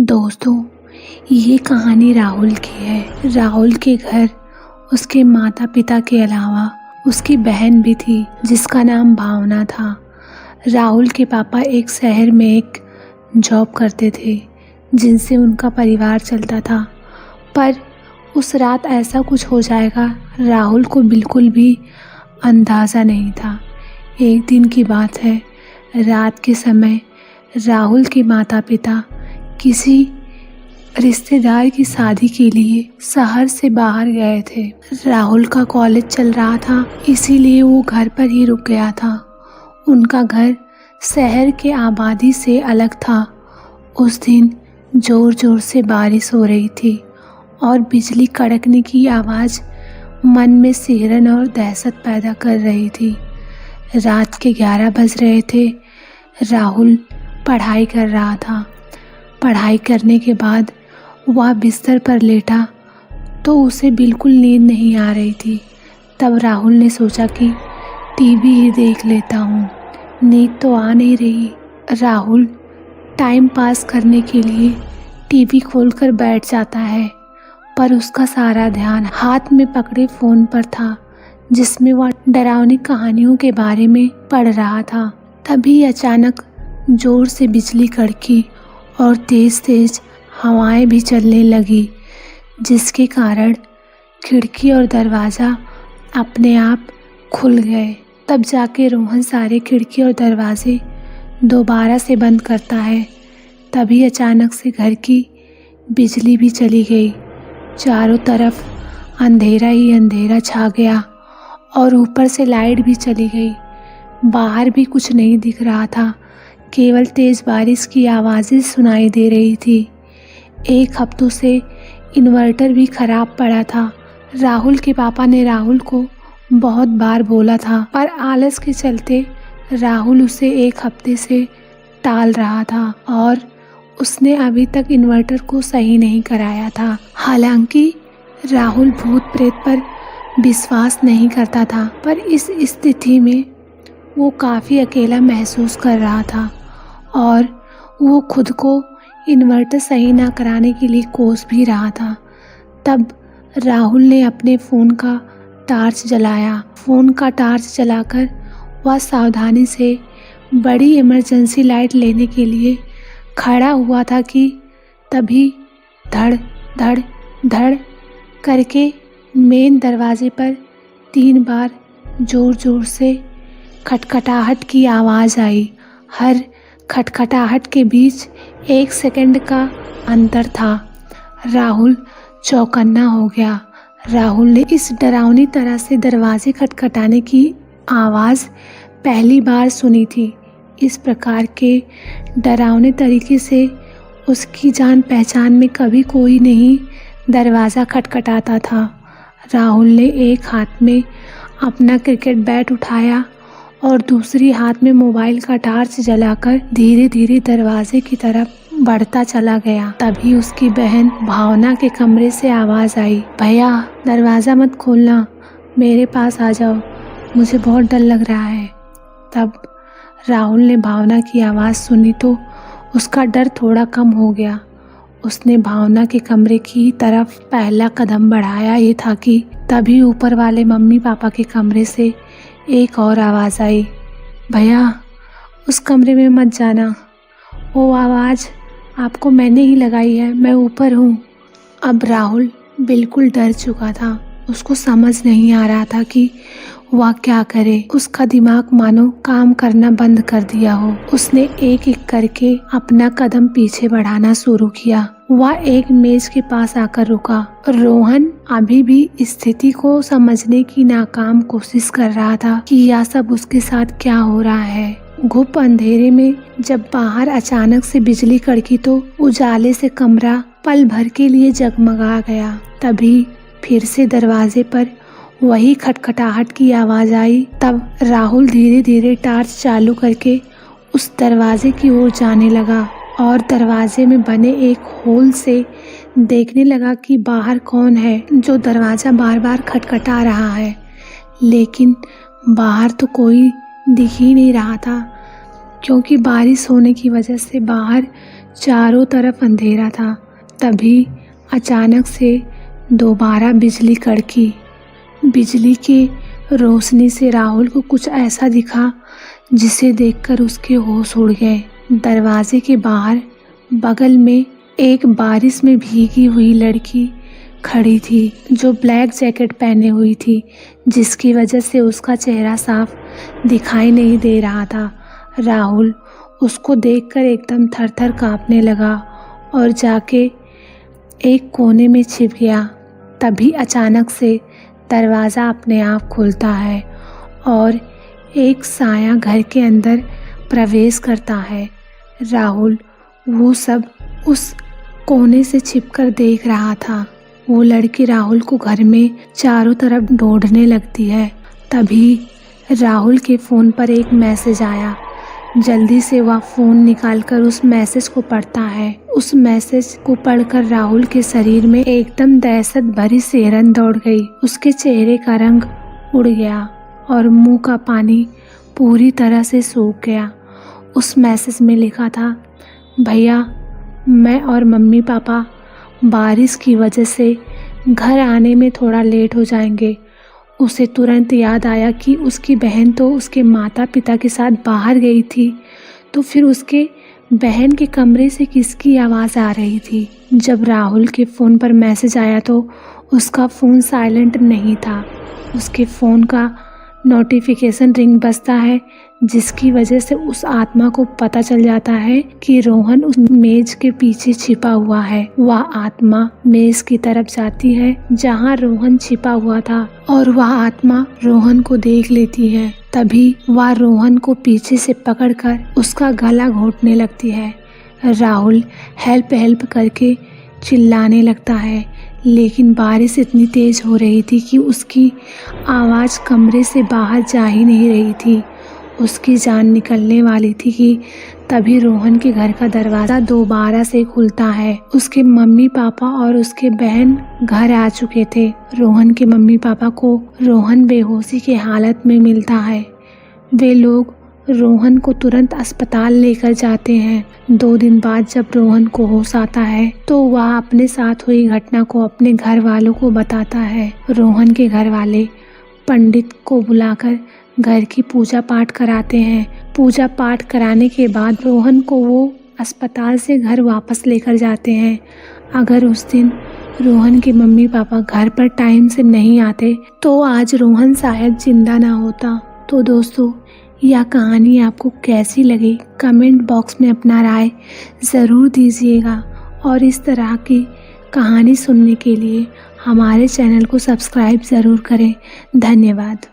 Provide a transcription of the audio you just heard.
दोस्तों, ये कहानी राहुल की है। राहुल के घर उसके माता पिता के अलावा उसकी बहन भी थी जिसका नाम भावना था। राहुल के पापा एक शहर में एक जॉब करते थे जिनसे उनका परिवार चलता था, पर उस रात ऐसा कुछ हो जाएगा राहुल को बिल्कुल भी अंदाज़ा नहीं था। एक दिन की बात है, रात के समय राहुल के माता पिता किसी रिश्तेदार की शादी के लिए शहर से बाहर गए थे। राहुल का कॉलेज चल रहा था, इसीलिए वो घर पर ही रुक गया था। उनका घर शहर के आबादी से अलग था। उस दिन ज़ोर ज़ोर से बारिश हो रही थी और बिजली कड़कने की आवाज़ मन में सिहरन और दहशत पैदा कर रही थी। रात के 11 बज रहे थे। राहुल पढ़ाई कर रहा था। पढ़ाई करने के बाद वह बिस्तर पर लेटा तो उसे बिल्कुल नींद नहीं आ रही थी। तब राहुल ने सोचा कि टीवी ही देख लेता हूँ, नींद तो आ नहीं रही। राहुल टाइम पास करने के लिए टीवी खोलकर बैठ जाता है, पर उसका सारा ध्यान हाथ में पकड़े फ़ोन पर था जिसमें वह डरावनी कहानियों के बारे में पढ़ रहा था। तभी अचानक ज़ोर से बिजली कड़की और तेज़ तेज़ हवाएं भी चलने लगी, जिसके कारण खिड़की और दरवाज़ा अपने आप खुल गए। तब जाके रोहन सारे खिड़की और दरवाजे दोबारा से बंद करता है। तभी अचानक से घर की बिजली भी चली गई। चारों तरफ अंधेरा ही अंधेरा छा गया और ऊपर से लाइट भी चली गई। बाहर भी कुछ नहीं दिख रहा था, केवल तेज़ बारिश की आवाज़ें सुनाई दे रही थी। एक हफ्तों से इन्वर्टर भी ख़राब पड़ा था। राहुल के पापा ने राहुल को बहुत बार बोला था, पर आलस के चलते राहुल उसे एक हफ्ते से टाल रहा था और उसने अभी तक इन्वर्टर को सही नहीं कराया था। हालांकि राहुल भूत प्रेत पर विश्वास नहीं करता था, पर इस स्थिति में वो काफ़ी अकेला महसूस कर रहा था और वो खुद को इन्वर्टर सही ना कराने के लिए कोस भी रहा था। तब राहुल ने अपने फ़ोन का टार्च जलाया। फ़ोन का टार्च जलाकर वह सावधानी से बड़ी इमरजेंसी लाइट लेने के लिए खड़ा हुआ था कि तभी धड़ धड़ धड़ करके मेन दरवाजे पर 3 बार ज़ोर ज़ोर से खटखटाहट की आवाज़ आई। हर खटखटाहट के बीच 1 सेकंड का अंतर था। राहुल चौकन्ना हो गया। राहुल ने इस डरावनी तरह से दरवाजे खटखटाने की आवाज़ पहली बार सुनी थी। इस प्रकार के डरावने तरीके से उसकी जान पहचान में कभी कोई नहीं दरवाज़ा खटखटाता था। राहुल ने एक हाथ में अपना क्रिकेट बैट उठाया और दूसरी हाथ में मोबाइल का टार्च जलाकर धीरे धीरे दरवाजे की तरफ बढ़ता चला गया। तभी उसकी बहन भावना के कमरे से आवाज़ आई, भैया दरवाज़ा मत खोलना, मेरे पास आ जाओ, मुझे बहुत डर लग रहा है। तब राहुल ने भावना की आवाज़ सुनी तो उसका डर थोड़ा कम हो गया। उसने भावना के कमरे की तरफ पहला कदम बढ़ाया ही था कि तभी ऊपर वाले मम्मी पापा के कमरे से एक और आवाज़ आई, भैया उस कमरे में मत जाना, वो आवाज़ आपको मैंने ही लगाई है, मैं ऊपर हूँ। अब राहुल बिल्कुल डर चुका था। उसको समझ नहीं आ रहा था कि वह क्या करे। उसका दिमाग मानो काम करना बंद कर दिया हो। उसने एक एक करके अपना कदम पीछे बढ़ाना शुरू किया। वह एक मेज के पास आकर रुका। रोहन अभी भी स्थिति को समझने की नाकाम कोशिश कर रहा था कि यह सब उसके साथ क्या हो रहा है। घुप अंधेरे में जब बाहर अचानक से बिजली कड़की तो उजाले से कमरा पल भर के लिए जगमगा गया। तभी फिर से दरवाजे पर वही खटखटाहट की आवाज़ आई। तब राहुल धीरे धीरे टार्च चालू करके उस दरवाजे की ओर जाने लगा और दरवाजे में बने एक होल से देखने लगा कि बाहर कौन है जो दरवाज़ा बार बार खटखटा रहा है। लेकिन बाहर तो कोई दिख ही नहीं रहा था, क्योंकि बारिश होने की वजह से बाहर चारों तरफ अंधेरा था। तभी अचानक से दोबारा बिजली कड़की। बिजली की रोशनी से राहुल को कुछ ऐसा दिखा जिसे देखकर उसके होश उड़ गए। दरवाजे के बाहर बगल में एक बारिश में भीगी हुई लड़की खड़ी थी जो ब्लैक जैकेट पहने हुई थी, जिसकी वजह से उसका चेहरा साफ दिखाई नहीं दे रहा था। राहुल उसको देखकर एकदम थर-थर कांपने लगा और जाके एक कोने में छिप गया। तभी अचानक से दरवाज़ा अपने आप खुलता है और एक साया घर के अंदर प्रवेश करता है। राहुल वो सब उस कोने से छिपकर देख रहा था। वो लड़की राहुल को घर में चारों तरफ ढूंढने लगती है। तभी राहुल के फ़ोन पर एक मैसेज आया। जल्दी से वह फ़ोन निकालकर उस मैसेज को पढ़ता है। उस मैसेज को पढ़कर राहुल के शरीर में एकदम दहशत भरी सिहरन दौड़ गई। उसके चेहरे का रंग उड़ गया और मुंह का पानी पूरी तरह से सूख गया। उस मैसेज में लिखा था, भैया मैं और मम्मी पापा बारिश की वजह से घर आने में थोड़ा लेट हो जाएंगे। उसे तुरंत याद आया कि उसकी बहन तो उसके माता पिता के साथ बाहर गई थी, तो फिर उसके बहन के कमरे से किसकी आवाज़ आ रही थी। जब राहुल के फ़ोन पर मैसेज आया तो उसका फ़ोन साइलेंट नहीं था। उसके फ़ोन का नोटिफिकेशन रिंग बजता है, जिसकी वजह से उस आत्मा को पता चल जाता है कि रोहन उस मेज के पीछे छिपा हुआ है। वह आत्मा मेज की तरफ जाती है जहां रोहन छिपा हुआ था और वह आत्मा रोहन को देख लेती है। तभी वह रोहन को पीछे से पकड़कर उसका गला घोंटने लगती है। राहुल हेल्प हेल्प करके चिल्लाने लगता है, लेकिन बारिश इतनी तेज हो रही थी कि उसकी आवाज़ कमरे से बाहर जा ही नहीं रही थी। उसकी जान निकलने वाली थी कि तभी रोहन के घर का दरवाज़ा दोबारा से खुलता है। उसके मम्मी पापा और उसके बहन घर आ चुके थे। रोहन के मम्मी पापा को रोहन बेहोशी की हालत में मिलता है। वे लोग रोहन को तुरंत अस्पताल लेकर जाते हैं। 2 दिन बाद जब रोहन को होश आता है तो वह अपने साथ हुई घटना को अपने घर वालों को बताता है। रोहन के घर वाले पंडित को बुलाकर घर की पूजा पाठ कराते हैं। पूजा पाठ कराने के बाद रोहन को वो अस्पताल से घर वापस लेकर जाते हैं। अगर उस दिन रोहन के मम्मी पापा घर पर टाइम से नहीं आते तो आज रोहन शायद जिंदा ना होता। तो दोस्तों, यह कहानी आपको कैसी लगी कमेंट बॉक्स में अपना राय ज़रूर दीजिएगा और इस तरह की कहानी सुनने के लिए हमारे चैनल को सब्सक्राइब ज़रूर करें। धन्यवाद।